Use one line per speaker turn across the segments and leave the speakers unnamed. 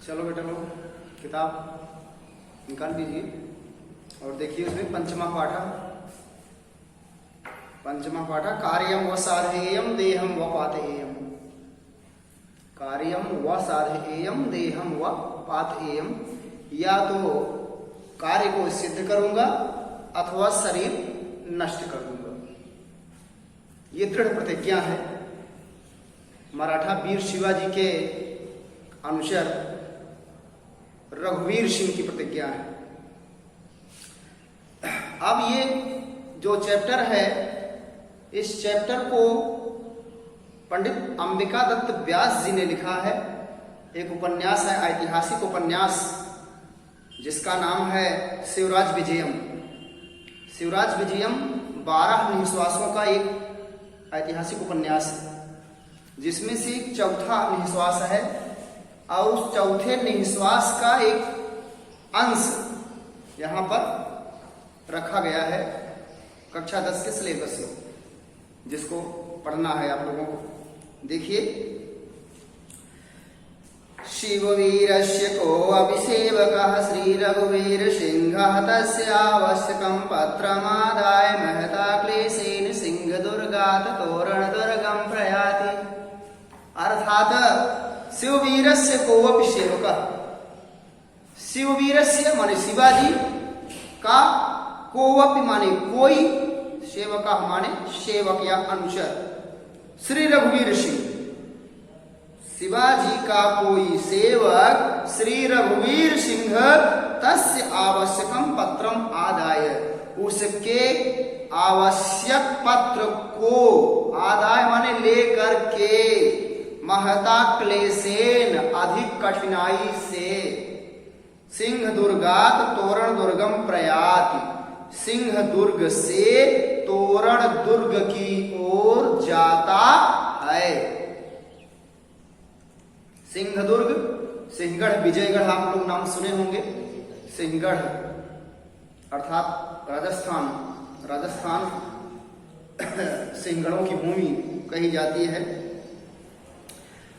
चलो बेटा लोग किताब निकाल दीजिए और देखिए उसमें पंचमा पाठा कार्यम व साधेयम देहम व पाथेयम। कार्यम व साधेयम देहम व पाथेयम, या तो कार्य को सिद्ध करूंगा अथवा शरीर नष्ट कर दूंगा। ये दृढ़ प्रतिज्ञा है मराठा वीर शिवाजी के अनुसार रघुवीर सिंह की प्रतिज्ञा है। अब ये जो चैप्टर है, इस चैप्टर को पंडित अंबिका दत्त व्यास जी ने लिखा है। एक उपन्यास है, ऐतिहासिक उपन्यास, जिसका नाम है शिवराज विजयम। शिवराज विजयम 12 निःश्वासों का एक ऐतिहासिक उपन्यास है, जिसमें से एक चौथा निःश्वास है और उस चौथे निःश्वास का एक अंश यहां पर रखा गया है कक्षा 10 के सिलेबस में, जिसको पढ़ना है आप लोगों को। देखिए, शिववीरस्य को अभिसेवकः श्री रघुवीर सिंहः तस्य आवश्यकं पत्रमादाय महता क्लेशेन सिंह दुर्गात् तोरण दुर्गम प्रयाति। अर्थात शिववीरस्य को अभिसेवकः, शिववीरस्य माने शिवाजी का, कोवपि माने कोई, सेवकः माने सेवक या अनुचर, श्री रघुवीर सिंह, शिवाजी का कोई सेवक श्री रघुवीर सिंह तस्य आवश्यकम पत्रम आदाय, उसके आवश्यक पत्र को, आदाय माने लेकर के, महता क्लेशेन अधिक कठिनाई से, सिंह दुर्गात तोरण दुर्गम प्रयाति, सिंह दुर्ग से तोरण दुर्ग की ओर जाता है। सिंह दुर्ग, सिंहगढ़, विजयगढ़ आप लोग नाम सुने होंगे। सिंहगढ़ अर्थात राजस्थान, राजस्थान सिंहगढ़ों की भूमि कही जाती है।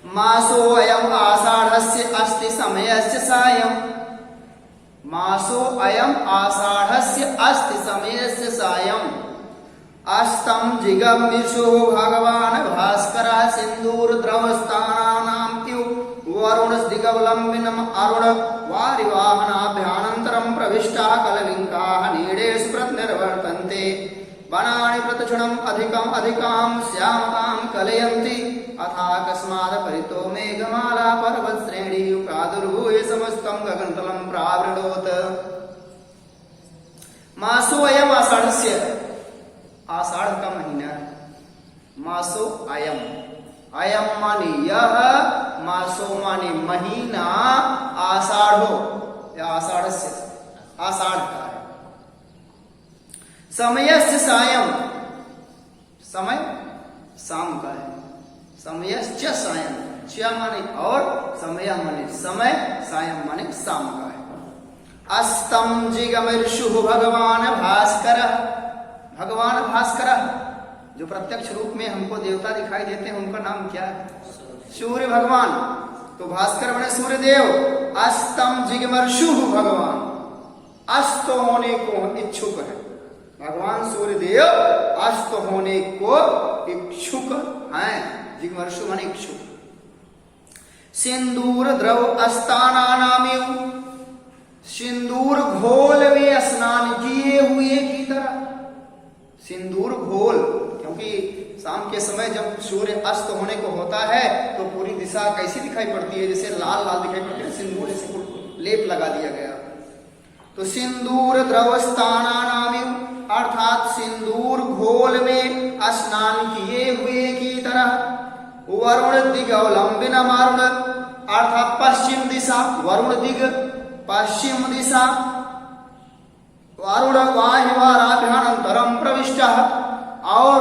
मासो अयम आषाढ़स्य अस्ति समयस्य सायं, मासो अयम आषाढ़स्य अस्ति समयस्य सायं, अस्तम जिगम विशो भगवान भास्करः सिंदूर द्रवस्तानानां त्यु वरुण दिगवलंबिनम अरुण वारिवाहनाभ्यानन्तरं प्रविष्टाः कलविंकाः नीडेषु प्रतिनिर्वर्तन्ते, वनानि प्रतिक्षणम् अधिकम् अधिकां श्यामतां कलयन्ति, अथाकस्मात् परितो मेघमाला पर्वतश्रेणी प्रादुर्भूय समस्तं गगनतलं प्रावृणोत्। मासो अयम आषाढ़स्य, आषाढ़ का महीना है। मासो अयम, अयम माने यह, मासो माने महीना, आषाढ़ो या आषाढ़स्य, आषाढ़ का है। समयस्य सायं, समय शाम का है। समयश्च सायं, च माने और, समय माने समय, सायं माने शाम का है। अस्तम जिगमिर्षु भगवान भास्कर, भगवान भास्कर जो प्रत्यक्ष रूप में हमको देवता दिखाई देते हैं, उनका नाम क्या है? सूर्य भगवान। तो भास्कर माने सूर्य देव। अस्तम जिगमर्षु भगवान, अस्त होने को इच्छुक है भगवान सूर्य देव, अस्त होने को इच्छुक हैं। जिगमर्षु माने इच्छुक। सिंदूर द्रव अस्तानानामेव, सिंदूर घोल में स्नान किए हुए की तरह। सिंदूर घोल, क्योंकि शाम के समय जब सूर्य अस्त होने को होता है तो पूरी दिशा कैसी दिखाई पड़ती है? जैसे लाल लाल दिखाई पड़ती है, सिंदूर जैसे लेप लगा दिया गया। तो सिंदूर द्रव स्थानानामेव, अर्थात सिंदूर घोल में स्नान किए हुए की तरह। वरुण दिगवलंबिन अरुण, अर्थात पश्चिम दिशा, वरुण दिग पश्चिम दिशा। वरुण वाहिवाराभ्यानंतरम प्रविष्टः, और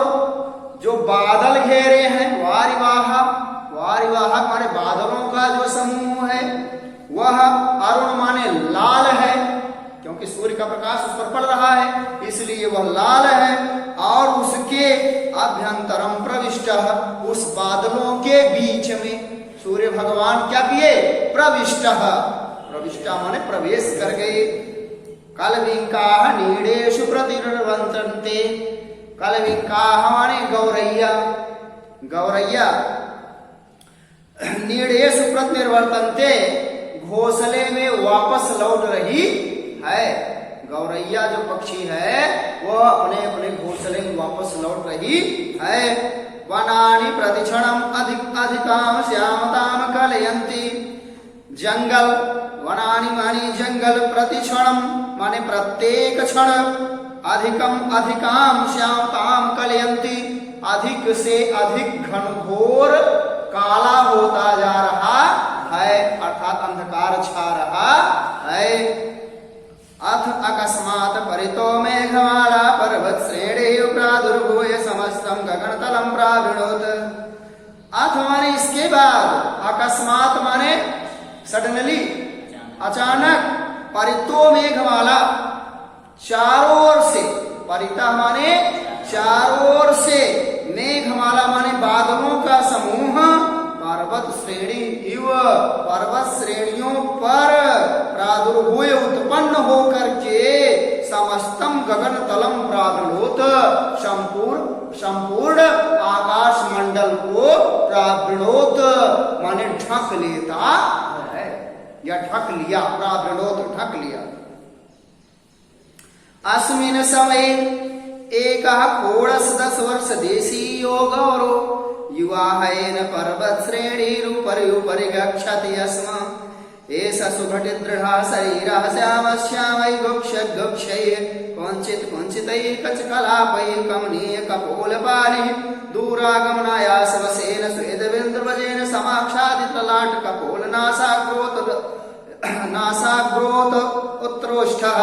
जो बादल घेरे हैं, वारिवाह, वारिवाहक माने बादलों का जो समूह है, वह अरुण माने लाल है, क्योंकि सूर्य का प्रकाश उस पर पड़ रहा है इसलिए वह लाल है। और उसके अभ्यंतरम प्रविष्ट, उस बादलों के बीच में सूर्य भगवान क्या किए? प्रविष्ट, प्रविष्ट माने प्रवेश कर गए। कलविंका नीडेशु प्रतिनिर्वतन्ते, कलविंका माने गौरैया, गौरैया नीडेशु प्रतिनिर्वर्तन्ते, घोंसले में वापस लौट रही है। गौरैया जो पक्षी है वो अपने अपने घोंसले में वापस लौट रही है। वनानि प्रतिक्षणम अधिकाम श्यामताम कलयन्ति, जंगल, वनानि माने जंगल, प्रतिक्षणम माने प्रत्येक क्षण, अधिकम अधिकाम श्यामताम कलयन्ति, अधिक से अधिक घनघोर काला होता जा रहा है, अर्थात अंधकार छा रहा है। अथ अकस्मात् परितो मेघमाला पर्वत श्रेणी प्रादुर्भूय समस्तम गगनतलम प्रावृणोत। अथ माने इसके बाद, अकस्मात माने सडनली, अचानक, परितो मेघमाला चारों ओर से, परिता माने चारों ओर से, मेघमाला माने बादलों का समूह, पर्वत श्रेणी इव पर्वत श्रेणियों पर प्रादुर्भूय उत्पन्न होकर के समस्तम गगन तलम प्रावृणोत, संपूर्ण आकाश मंडल को प्रावृणोत माने ढक लेता है, या ढक लिया, प्रावृणोत ढक लिया। अस्मिन् समये एकः षोडश वर्ष देशीयो गौरो युवाहेन पर्वत श्रेणीरुपरि गच्छति स्म। एष सुघटित दृढा शरीरः श्यामश्यामै गुक्षै कुञ्चितैकचकलापैः कमनीय कपोलपालिः दूरागमनायासवशेन स्वेदबिन्दुवजेन समाक्षादित ललाट कपोल नासाग्रोत उत्तरोष्ठः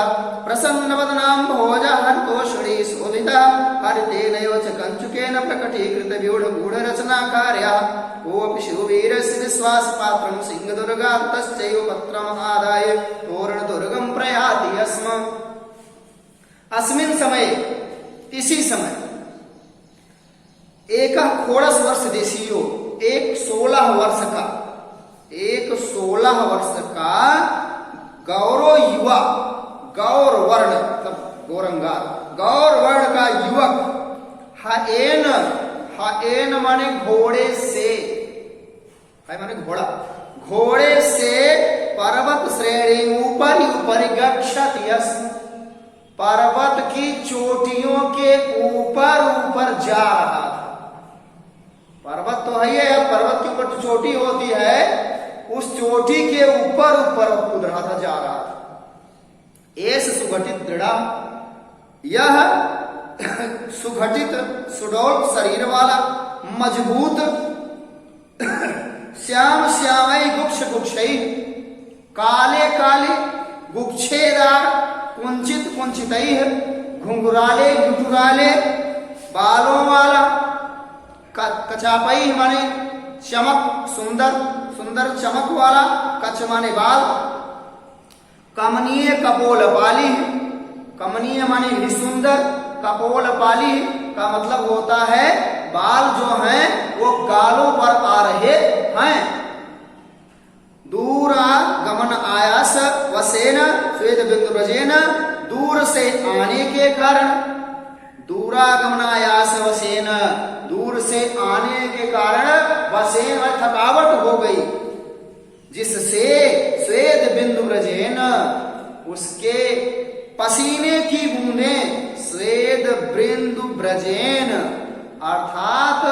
प्रसन्नवदनां भोजः हरितोषणी शोभितः हरितेनैव च कञ्चुकेन प्रकटीकृत व्यूढगूढरचनाकार्यः कोऽपि शिववीरस्य विश्वासपात्रं सिंहदुर्गात्तश्चैव पत्रम् आदाय तोरणदुर्गं प्रयाति स्म। अस्मिन् समये, इसी समय, एक षोडश वर्ष देशीयो, एक 16 वर्ष का, एक 16 वर्ष का गौरो युवा, गौर वर्ण मतलब गौरंगार, गौर वर्ण का युवक, हाएन, हाएन माने घोड़े से, हाय माने घोड़ा, घोड़े से पर्वत श्रेणी ऊपर ऊपर गच्छति स्म, पर्वत की चोटियों के ऊपर ऊपर जा रहा था। पर्वत तो है, पर्वत के ऊपर जो चोटी होती है उस चोटी के ऊपर ऊपर कूद रहा था, जा रहा था। एस सुघटित दृढ़ा, यह सुघटित सुडौल शरीर वाला, मजबूत, श्याम श्यामई गुक्ष गुक्षई, काले काले, गुच्छेदार, कुंचित कुंचितई, घुंघराले गुटुराले बालों वाला, कचापई माने चमक, सुंदर सुंदर चमक वाला, कच्छ माने बाल, कमनीय कपोल पाली, कमनीय माने भी सुंदर, कपोल पाली का मतलब होता है बाल जो हैं वो गालों पर आ रहे हैं। दूरा गमन आयास वसेन श्वेत बिंदु ब्रजेन, दूर से आने के कारण, दूरागमनायास वसेन, दूर से आने के कारण, वसेन थकावट हो गई, जिससे श्वेत बिंदु ब्रजेन, उसके पसीने की बूंदें, श्वेत बिंदु ब्रजेन अर्थात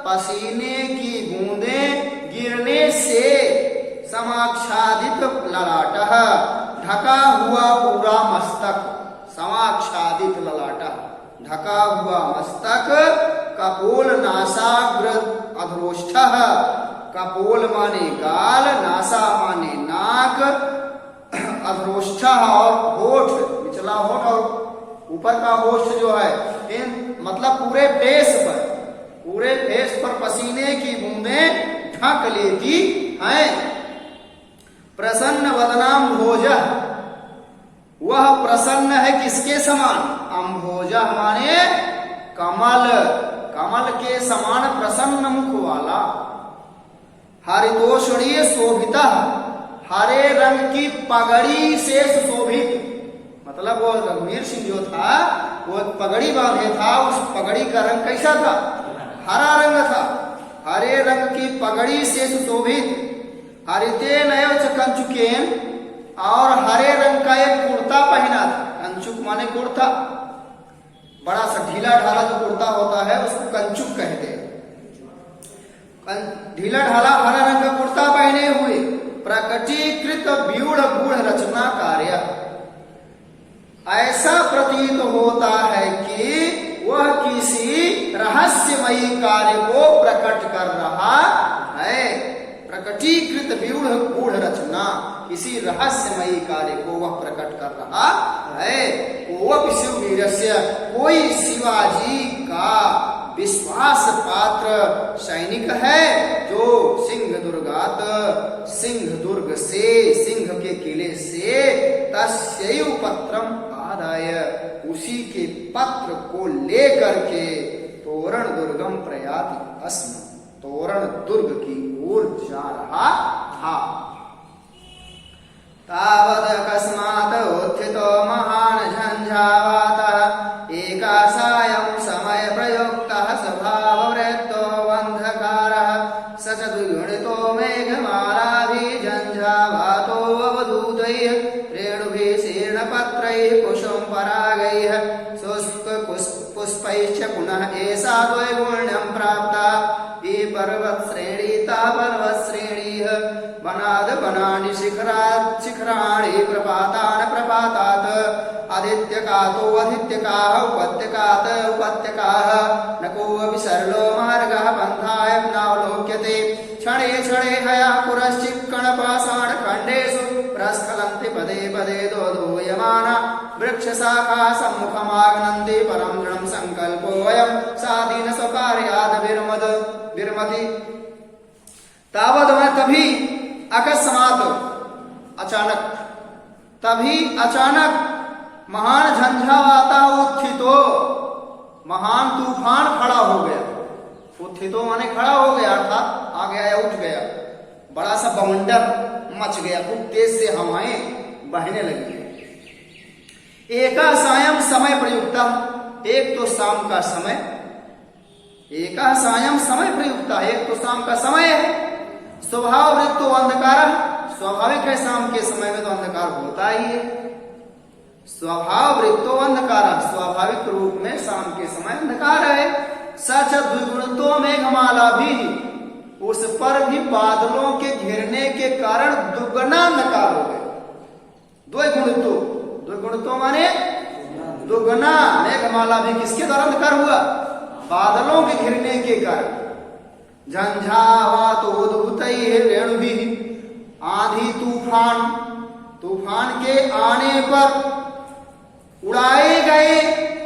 पसीने की बूंदें गिरने से समाच्छादित ललाटः, ढका हुआ पूरा मस्तक, समाच्छादित ललाटः ढका हुआ मस्तक, कपोल नासाग्र अधरोष्ठः, कपोल माने गाल, नासा माने नाक, अधरोष्ठः और होठ, निचला होठ और ऊपर का होठ जो है, इन मतलब पूरे फेस पर पसीने की बूंदें ढक लेती हैं। प्रसन्न वदनाम भोजः, वह प्रसन्न है किसके समान? अम्भोजः माने कमल, कमल के समान प्रसन्न मुख वाला। हरितोषणीय शोभिता, हरे रंग की पगड़ी से सुशोभित। मतलब वो रघुवीर सिंह जो था वो पगड़ी बांधे था, उस पगड़ी का रंग कैसा था? हरा रंग था। हरे रंग की पगड़ी से सुशोभित। हरिते नयव च कंचुकेन, और हरे रंग का एक कुर्ता पहना था। कंचुक माने कुर्ता, बड़ा सा ढीला ढाला जो कुर्ता होता है उसको कंचुक कहते हैं। ढीला ढाला हरा रंग का कुर्ता पहने हुए, प्रकटीकृत व्यूढ़ गूढ़ रचना कार्य। ऐसा प्रतीत होता है कि वह किसी रहस्यमयी कार्य को प्रकट कर रहा है। प्रकटीकृत व्यूढ़ गूढ़ रचना, किसी रहस्यमयी कार्य को वह प्रकट कर रहा है। कोवपि शिववीरस्य, कोई शिवाजी का विश्वास पात्र सैनिक है जो सिंह दुर्गात, सिंह दुर्ग से, सिंह के किले से, तस्यैव पत्रम आदाय, उसी के पत्र को लेकर के तोरण दुर्गम प्रयाति अस्म, तोरण दुर्ग की ओर जा रहा था। तावद अकस्मात् उत्थितो महान् झंझावातः, एका सायं समय प्रयुक्तः स्वभाववृत्तो अन्धकारः, स च द्विगुणितो मेघमालाभिः झंझावातो अवधूतैः, रेणुभिः शीर्णपत्रैः कुसुमपरागैः, शुष्कपुष्पैश्च पुनः एषा द्वैगुण्यं प्राप्ता। ये पर्वतश्रेणी ता पर्वतश्रेणीः, वनाद् वनानि शिखरात् शिखराणि, प्रपातान् प्रपातात्, आदित्यकातो आदित्यकाः, उपत्यकात् उपत्यकाः, न कोऽपि सरलो मार्गः पन्थाय नावलोक्यते। क्षणे क्षणे हयः पुरश्चिक्कणपाषाणखण्डेषु प्रस्खलन्ति पदे पदे दोधूयमाना वृक्षशाखा सम्मुखमागनन्ति, परं दृढं संकल्पोऽयं साधीन स्वकार्याद् विरमति। तावद में तभी अकस्मात, अचानक, तभी अचानक महान झंझावाता उत्थितो, महान तूफान खड़ा हो गया। उत्थितो माने खड़ा हो गया, अर्थात आ गया या उठ गया। बड़ा सा बवंडर मच गया, खूब तेज से हवाएं बहने लगी। एका सायं समय प्रयुक्ता, एक तो शाम का समय, एका सायं समय प्रयुक्ता, एक तो शाम का समय है। स्वभाव वृत्तो अंधकार, स्वाभाविक है शाम के समय में तो अंधकार होता ही है। स्वभाव वृत्तो अंधकार, स्वाभाविक रूप में शाम के समय अंधकार है। सच द्विगुणितो मेघमाला भी, उस पर भी बादलों के घिरने के कारण दुगना अंधकार हो गया। द्विगुणितो, द्विगुणितो माने दुगना, मेघमाला भी किसके द्वारा अंधकार हुआ? बादलों के घिरने के कारण। झंझावातोद्भूतैः रेणुभिः, आंधी तूफान, तूफान के आने पर उड़ाए गए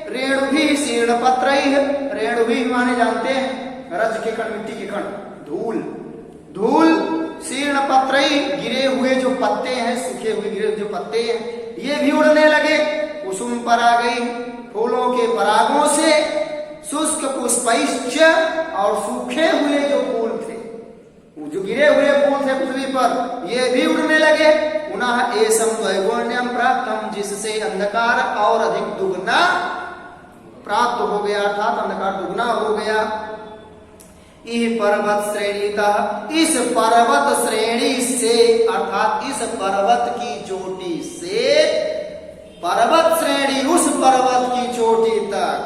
रेणुभिः शीर्णपत्रैः, रेणुभिः माने जानते हैं रज के कण, मिट्टी के कण, धूल, धूल, शीर्णपत्रैः गिरे हुए जो पत्ते हैं, सूखे हुए गिरे हुए जो पत्ते हैं, ये भी उड़ने लगे। कुसुम परागैः, फूलों के परागों से, शुष्क पुष्पैश्च, और सूखे हुए जो फूल थे, जो गिरे हुए फूल थे पृथ्वी पर, ये भी उड़ने लगे। पुनः एषं द्वैगुण्यं प्राप्तं, जिससे अंधकार और अधिक दुगना प्राप्त हो गया, अर्थात अंधकार दुगना हो गया। इह पर्वत श्रेणीतः, इस पर्वत श्रेणी से, अर्थात इस पर्वत की चोटी से, पर्वत श्रेणी उस पर्वत की चोटी तक,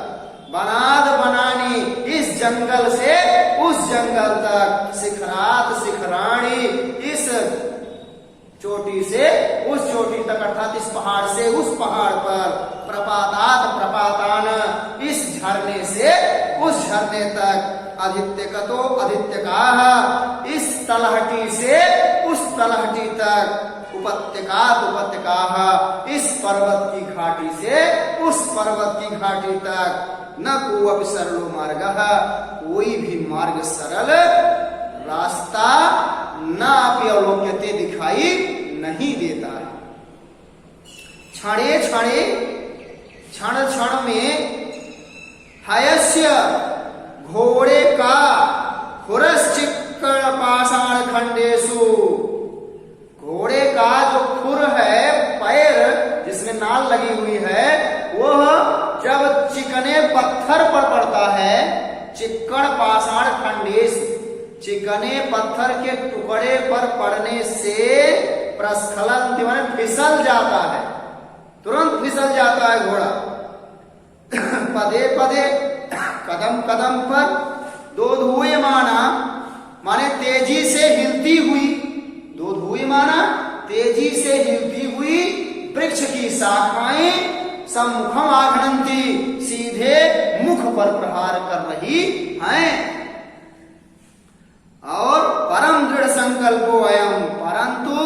वनाद वनानी, इस जंगल से उस जंगल तक, शिखरात शिखराणी, इस चोटी से उस चोटी तक, अर्थात इस पहाड़ से उस पहाड़ पर, प्रपातात प्रपातान, इस झरने से उस झरने तक, आदित्यकतो आदित्यकाः, इस तलहटी से उस तलहटी तक, उपत्यकात उपत्यकाः, इस पर्वत की घाटी से उस पर्वत की घाटी तक, न कोऽपि सरलो मार्गः, कोई भी मार्ग सरल रास्ता न अपि अवलोक्यते, दिखाई नहीं देता है। क्षणे क्षणे, क्षण क्षण में, हयस्य घोड़े का, हुरश्चिक्कण पाषाण खंडेशु, घोड़े का जो खुर है, पैर जिसमें नाल लगी हुई है, वह जब चिकने पत्थर पर पड़ता है, चिक्कड़ पाषाण खंडेश, चिकने पत्थर के टुकड़े पर पड़ने से प्रस्खलन माने फिसल जाता है, तुरंत फिसल जाता है घोड़ा। पदे पदे कदम कदम पर, दोधूयमाना माने तेजी से हिलती हुई, दोधूयमाना तेजी से हिलती हुई वृक्ष की शाखाएं सम्मुखम आघ्नन्ति, सीधे मुख पर प्रहार कर रही हैं। और परम दृढ़ संकल्पो अयम, परंतु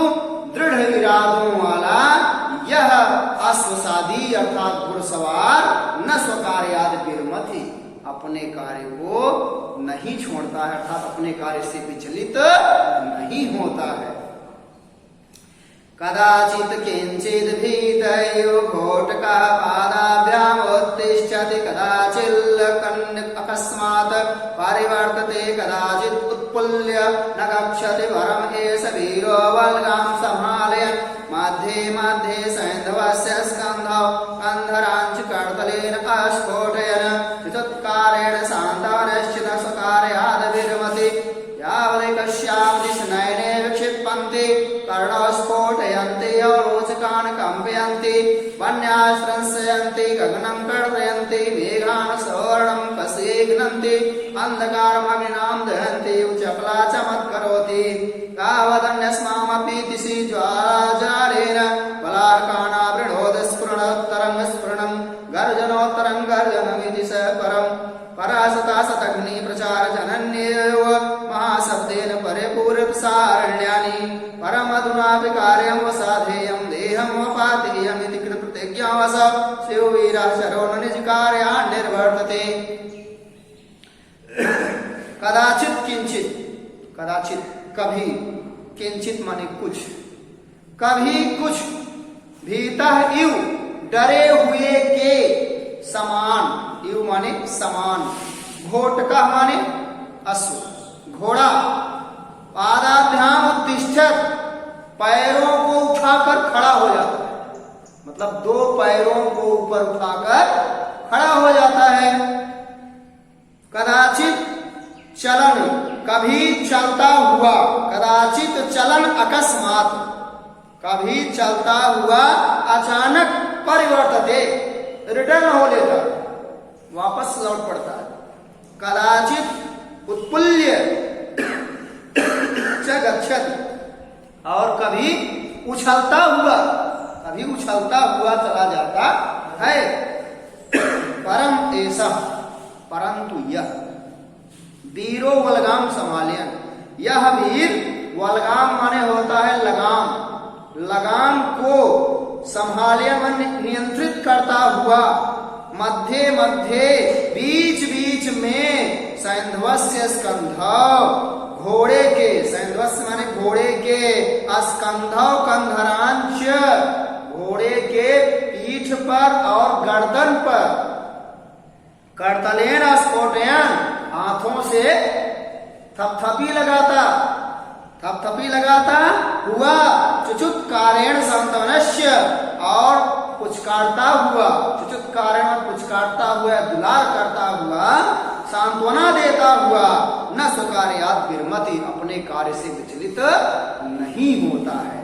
दृढ़ इरादों वाला यह अश्वसादी अर्थात घुड़सवार न स्वकार्याद विरमति, अपने कार्य को नहीं छोड़ता है, अर्थात अपने कार्य से विचलित नहीं होता है। कदाचित किंचिद भीतयो घोटकः पादाभ्याम उत्तिष्ठति, कदाचित् अकस्मात् परिवर्तते, कदाचित् उत्पुल्य न गच्छति वरम् एष वीरो वल्गां संहालयन्, मध्ये मध्ये सैन्धवस्य स्कन्धौ कन्धराञ्च कर्तलेन अस्फोटयन्, चतुत्कारेण सान्तानश्चित् स्वकार्याद् विरमति, यावदेकस्यां दिश नयने विक्षिपन्ति, कर्णौ स्फोटयन्ति रोचकान् कम्पयन्ति, वन्याश्रंसयन्ति गगनं कर्दयन्ति, मेघान् सवर्णं कसेघ्नन्ति, अन्धकारमग्निनां दहन्ति, चपला चमत्करोति, तावदन्यस्मामपि दिशि ज्वालाजालेन बलाकानावृणोद स्फुरणोत्तरं गर्जनोत्तरं गर्जनमिति स परम्, परासता सतग्नि प्रचार जनन्येव महाशब्देन परिपूरित सारण्यानि, परमधुनापि कार्यं वसाधेयं देहं वपातेयम् इति कृत प्रतिज्ञावश शिववीरः शरो न निज कार्यान् निर्वर्तते। कदाचित किंचित, कदाचित कभी, किंचित माने कुछ, कभी कुछ, भीतः इव डरे हुए के समान, इव माने समान, घोटका माने अश्व, घोड़ा, पादाभ्याम उत्तिष्ठत, पैरों को उठाकर खड़ा हो जाता है, मतलब दो पैरों को ऊपर उठाकर खड़ा हो जाता है। कदाचित चलन, कभी चलता हुआ, कदाचित चलन अकस्मात, कभी चलता हुआ अचानक परिवर्तते, रिटर्न हो लेता, वापस लौट पड़ता है। कदाचित उत्पुल्य च गच्छति, और कभी उछलता हुआ, कभी उछलता हुआ चला जाता है। परम ऐसा, परंतु यह वीरो वलगाम संभालियन, यह वीर, वलगाम माने होता है लगाम, लगाम को संभालियन नियंत्रित करता हुआ, मध्य मध्य बीच बीच में सैन्धवस्य स्कंधौ, घोड़े के, सैन्धवस्य माने घोड़े के, स्कंधौ कंधरांच, घोड़े के पीठ पर और गर्दन पर, कर्तलेन स्फोटयन, हाथों से थपथपी लगाता, थपथपी लगाता हुआ, चुचुत्कारेण सांत्वनस्य, और पुचकारता हुआ, चुचुत्कारेण पुचकारता हुआ, दुलार करता हुआ, सांत्वना देता हुआ, न स्वकार्यात् विरमति, अपने कार्य से विचलित नहीं होता है।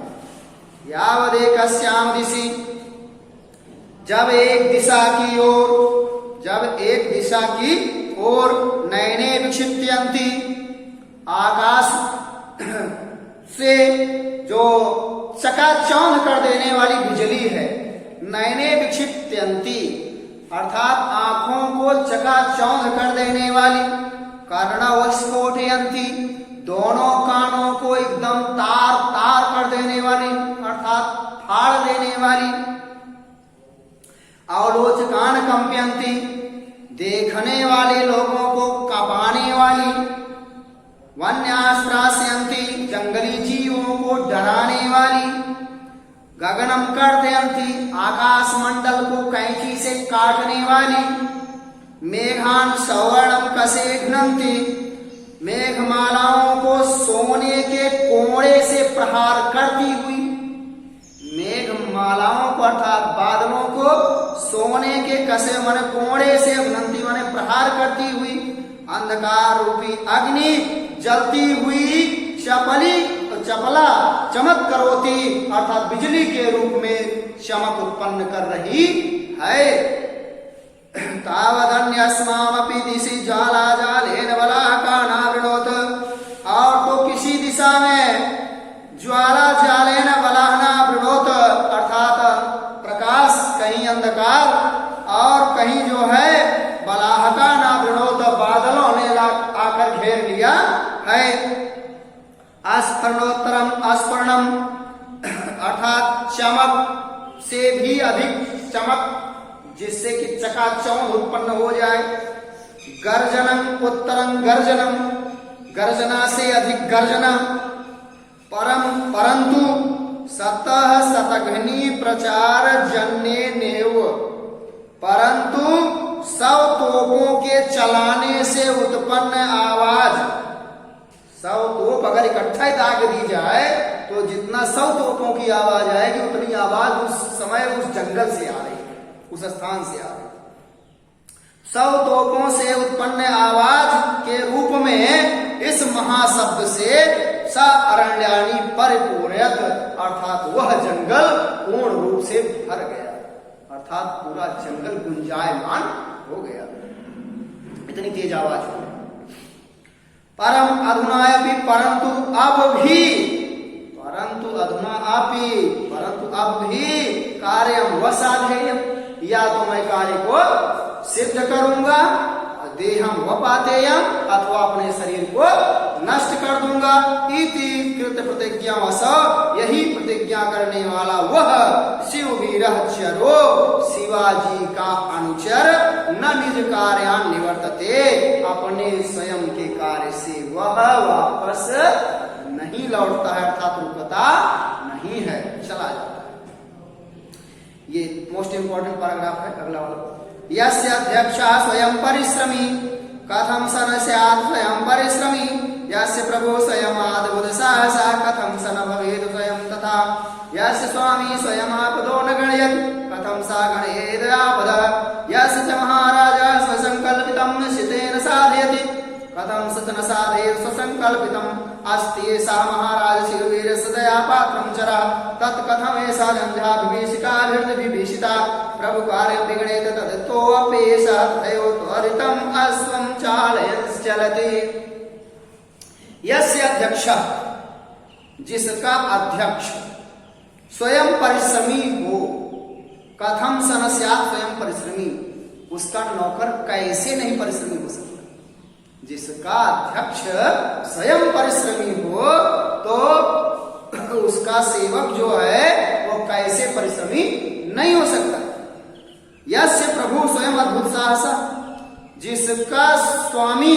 यावदेकस्यां दिशि, जब एक दिशा की ओर, जब एक दिशा की ओर नयने विक्षिप्यन्ति, आकाश से जो चकाचौंध कर देने वाली बिजली है, नयने विक्षिप्यन्ति अर्थात आंखों को चकाचौंध कर देने वाली, कर्णौ स्फोटयन्ति दोनों कानों को एकदम तार तार कर देने वाली अर्थात फाड़ देने वाली, अवलोचकान कंप्यन्ति देखने वाले लोगों को कपाने वाली, वन्यास्त्रास्यन्ति जंगली जीवों को डराने वाली, गगनम कर्तयन्ति आकाश मंडल को कैंची से काटने वाली, मेघान सवर्णम कसेघ्नन्ति मेघमालाओं को सोने के कोड़े से प्रहार करती हुई, मेघमालाओं को अर्थात बादलों को सोने के कसे माने कोड़े से, अग्नंती माने प्रहार करती हुई, अंधकार रूपी अग्नि जलती हुई चपला चमक करोती अर्थात बिजली के रूप में चमक उत्पन्न कर रही है। तावदन्यस्मामपि दिशि ज्वाला जालेन वलाकानावृणोत, और तो किसी दिशा में ज्वाला जालेन वलानावृणोत अर्थात प्रकाश, कहीं अंधकार और कहीं जो है वलाहकानावृणोत बादलों ने आकर घेर लिया है। अस्पर्णोत्तरम अस्पर्णम अर्थात चमक से भी अधिक चमक, जिससे कि चकाचौंध उत्पन्न हो जाए। गर्जनम उत्तरम गर्जनम, गर्जना से अधिक गर्जना। परंतु सतः शतघ्नि प्रचार जन्य नेव, परंतु 100 तोपों के चलाने से उत्पन्न आवाज, 100 तोप अगर इकट्ठा दाग दी जाए तो जितना 100 तोपों की आवाज आएगी उतनी आवाज उस समय उस जंगल से आ रही है, उस स्थान से आ रही है। 100 तोपों से उत्पन्न आवाज के रूप में इस महाशब्द से स अरण्यानि परिपूर्यत अर्थात वह जंगल पूर्ण रूप से भर गया, अर्थात पूरा जंगल गुंजायमान हो गया, इतनी तेज आवाज हो। परम अधुनायपि परंतु अब भी कार्यम व साधेयम, या तो मैं कार्य को सिद्ध करूंगा, देहम व पातेयम अथवा अपने शरीर को नष्ट कर दूंगा। इति कृत प्रतिज्ञा वस, यही प्रतिज्ञा करने वाला वह शिववीर चरो, शिवाजी का अनुचर, न निज कार्यान निवर्तते, अपने स्वयं के कार्य से वह वापस नहीं लौटता है अर्थात रुकता नहीं है, चला जाता है। ये मोस्ट इंपॉर्टेंट पैराग्राफ है अगला वाला। यस्य अध्यक्षः स्वयं परिश्रमी कथं स न स्यात् स्वयं परिश्रमी, यस्य प्रभुः स्वयमादबुध सहसा कथं स न भवेत् स्वयं तथा, यस्य स्वामी स्वयमापदो न गणयत् कथं स गणयेत् आपदः, यस्य च महाराजः स्वसंकल्पितं निश्चितेन साधयति कथं स न साधयेत् स्वसंकल्पितम्, अस्ति एषा महाराज शिववीरस्य दयापात्रं चरः, तत्कथम् एषा जन्ध्या विभीषिका प्रभु कार्यं विगणेत तदतोऽप्येषः तथैव त्वरितम् अश्वं चालयन्श्चलति। यस्य अध्यक्षः, जिसका अध्यक्ष स्वयं परिश्रमी हो, कथम स न स्यात् स्वयं परिश्रमी, उसका नौकर कैसे नहीं परिश्रमी हो सकता। जिसका अध्यक्ष स्वयं परिश्रमी हो तो उसका सेवक जो है वो कैसे परिश्रमी नहीं हो सकता। यस्य प्रभु स्वयं अद्भुत साहस, जिसका स्वामी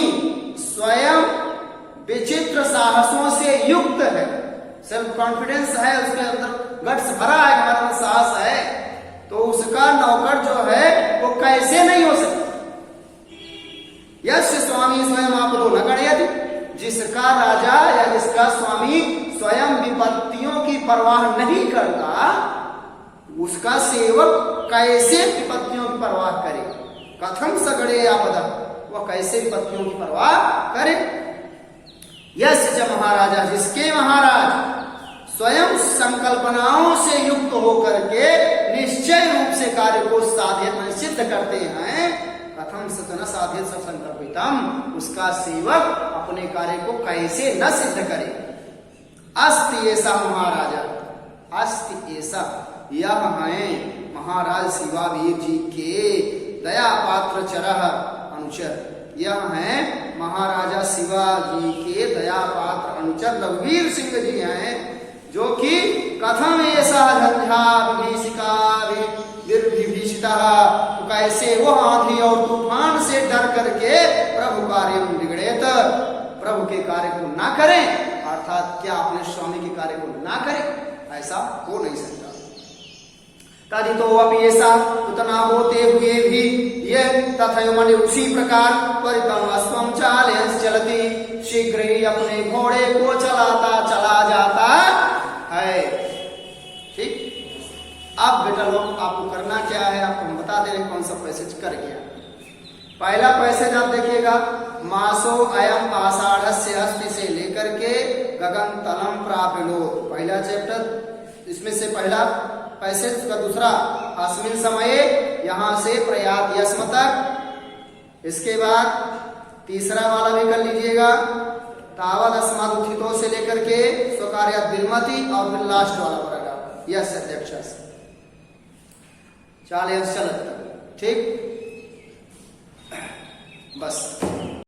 स्वयं विचित्र साहसों से युक्त है, सेल्फ कॉन्फिडेंस है, उसके अंदर गट्स भरा है, हमारे अंदर साहस है, तो उसका नौकर जो है वो कैसे नहीं हो सकता। यस्य स्वामी स्वयं आपदो न गणयति, जिसका राजा या जिसका स्वामी स्वयं विपत्तियों की परवाह नहीं करता, उसका सेवक कैसे विपत्तियों की परवाह करे। कथम सगड़े आपदा, वह कैसे विपत्तियों की परवाह करे। यस्य च महाराजा, जिसके महाराज स्वयं संकल्पनाओं से युक्त होकर के निश्चय रूप से कार्य को साधित सिद्ध करते हैं, कथम स न साधित संकल्पितम, उसका सेवक अपने कार्य को कैसे न सिद्ध करे। अस्ति ऐसा महाराजा, अस्ति ऐसा, यह है महाराज शिवावीर जी के दया पात्र चरह अनुचर, यह है महाराजा शिवाजी के दया पात्र अनुचर रघुवीर सिंह जी हैं, जो कि कथम ऐसा झंझा विभीषिता, तो कैसे वो आंधी और तूफान से डर करके प्रभु कार्य बिगड़ेत, प्रभु के कार्य को ना करें, अर्थात क्या अपने स्वामी के कार्य को ना करें, ऐसा हो नहीं सकता। तदितो अपि ऐसा, उतना होते हुए भी ये तथैव मनि उसी प्रकार त्वरितम् अश्वं चालयन् चलति, शीघ्र ही अपने घोड़े को चलाता चला जाता है। ठीक, अब बेटा लोग आपको करना क्या है, आपको हम बता दे रहे कौन सा पैसेज कर गया। पहला पैसेज आप देखिएगा, मासो अयम आषाढ़स्य हस्ति से लेकर के गगन तलम प्रापिलो, पहला चैप्टर, इसमें से पहला पैसेज का दूसरा अस्मिन समये, यहां से प्रयात यस्म तक। इसके बाद तीसरा वाला भी कर लीजिएगा, तावद अस्माद उत्थितो से लेकर के स्वकार्यात विरमति, और फिर लास्ट वाला पड़ेगा यस अध्यक्ष, चलिए चलत। ठीक, बस।